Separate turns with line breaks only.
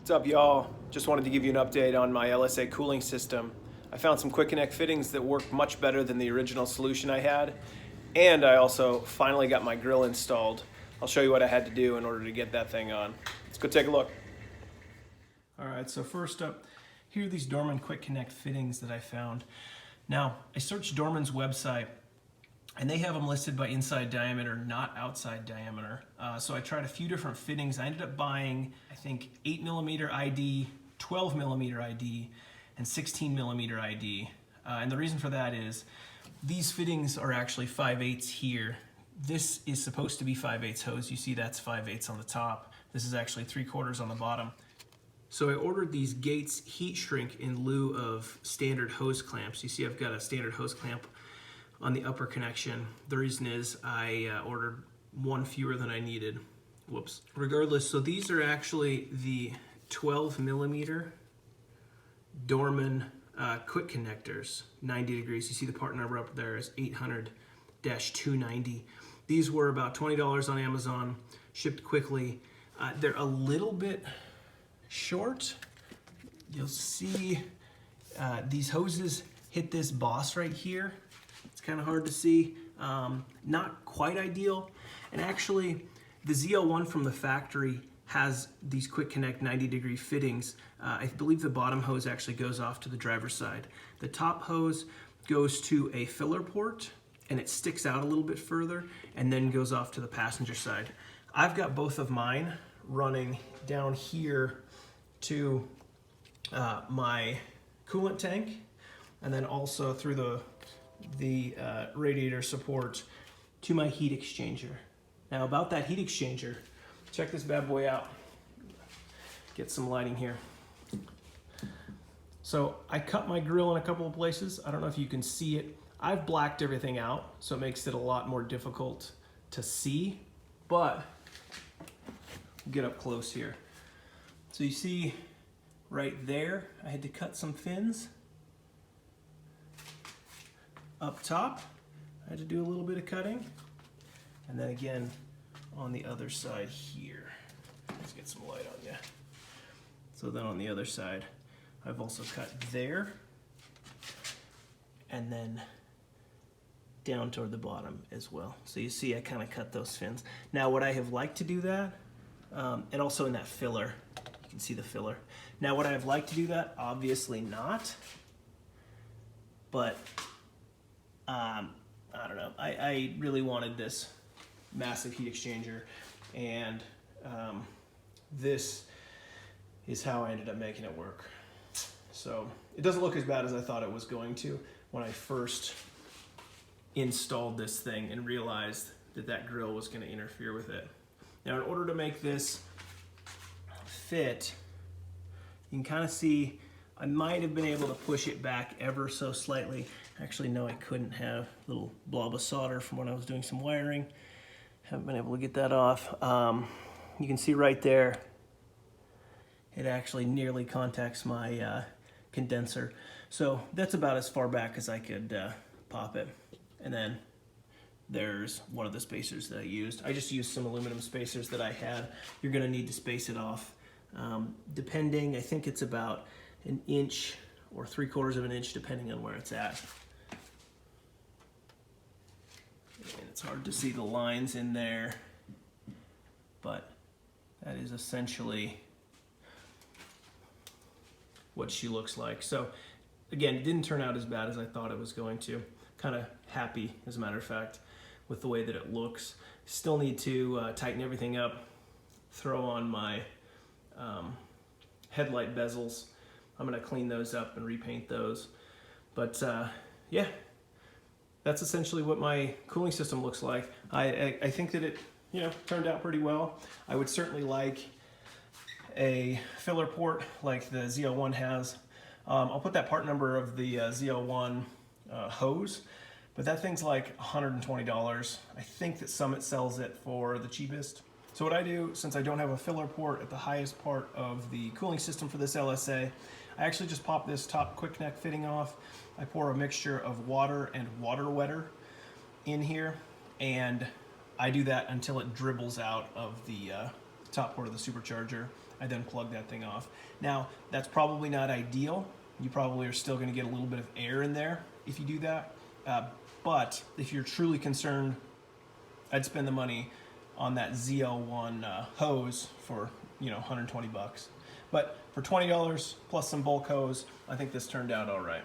What's up, y'all? Just wanted to give you an update on my LSA cooling system. I found some quick connect fittings that work much better than the original solution I had, and I also finally got my grill installed. I'll show you what I had to do in order to get that thing on. Let's go take a look. All right, so first up, here are these Dorman quick connect fittings that I found. Now, I searched Dorman's website, and they have them listed by inside diameter, not outside diameter. So I tried a few different fittings. I ended up buying, I think, 8mm ID, 12mm ID, and 16mm ID. And the reason for that is these fittings are actually 5/8 here. This is supposed to be 5/8 hose. You see that's 5/8 on the top. This is actually 3/4 on the bottom. So I ordered these Gates heat shrink in lieu of standard hose clamps. You see I've got a standard hose clamp on the upper connection. The reason is I ordered one fewer than I needed. Whoops. Regardless, so these are actually the 12mm Dorman quick connectors, 90 degrees. You see the part number up there is 800-290. These were about $20 on Amazon, shipped quickly. They're a little bit short. You'll see these hoses hit this boss right here. It's kind of hard to see. Not quite ideal. And actually, the ZL1 from the factory has these quick connect 90-degree fittings. I believe the bottom hose actually goes off to the driver's side. The top hose goes to a filler port, and it sticks out a little bit further, and then goes off to the passenger side. I've got both of mine running down here to my coolant tank, and then also through the radiator support to my heat exchanger. Now about that heat exchanger, check this bad boy out. Get some lighting here. So I cut my grill in a couple of places. I don't know if you can see it. I've blacked everything out, so it makes it a lot more difficult to see, but get up close here. So you see right there, I had to cut some fins. Up top, I had to do a little bit of cutting. And then again, on the other side here. Let's get some light on you. So then on the other side, I've also cut there. And then down toward the bottom as well. So you see I kind of cut those fins. Now would I have liked to do that? And also in that filler, you can see the filler. Now would I have liked to do that? Obviously not. But I don't know. I really wanted this massive heat exchanger, and this is how I ended up making it work. So it doesn't look as bad as I thought it was going to when I first installed this thing and realized that that grill was going to interfere with it. Now in order to make this fit, you can kind of see I might have been able to push it back ever so slightly. Actually, no, I couldn't have a little blob of solder from when I was doing some wiring. Haven't been able to get that off. You can see right there, it actually nearly contacts my condenser. So that's about as far back as I could pop it. And then there's one of the spacers that I used. I just used some aluminum spacers that I had. You're gonna need to space it off. Depending, I think it's about 1 inch or 3/4 of an inch, depending on where it's at. And it's hard to see the lines in there, but that is essentially what she looks like. So again, it didn't turn out as bad as I thought it was going to. Kind of happy, as a matter of fact, with the way that it looks. Still need to tighten everything up, throw on my headlight bezels. I'm gonna clean those up and repaint those. But yeah, that's essentially what my cooling system looks like. I think that it turned out pretty well. I would certainly like a filler port like the ZL1 has. I'll put that part number of the ZL1 hose, but that thing's like $120. I think that Summit sells it for the cheapest. So what I do, since I don't have a filler port at the highest part of the cooling system for this LSA, I actually just pop this top quick connect fitting off. I pour a mixture of water and water wetter in here, and I do that until it dribbles out of the top part of the supercharger. I then plug that thing off. Now, that's probably not ideal. You probably are still going to get a little bit of air in there if you do that. But if you're truly concerned, I'd spend the money on that ZL1 hose for 120 bucks. But for $20 plus some bulk hose, I think this turned out all right.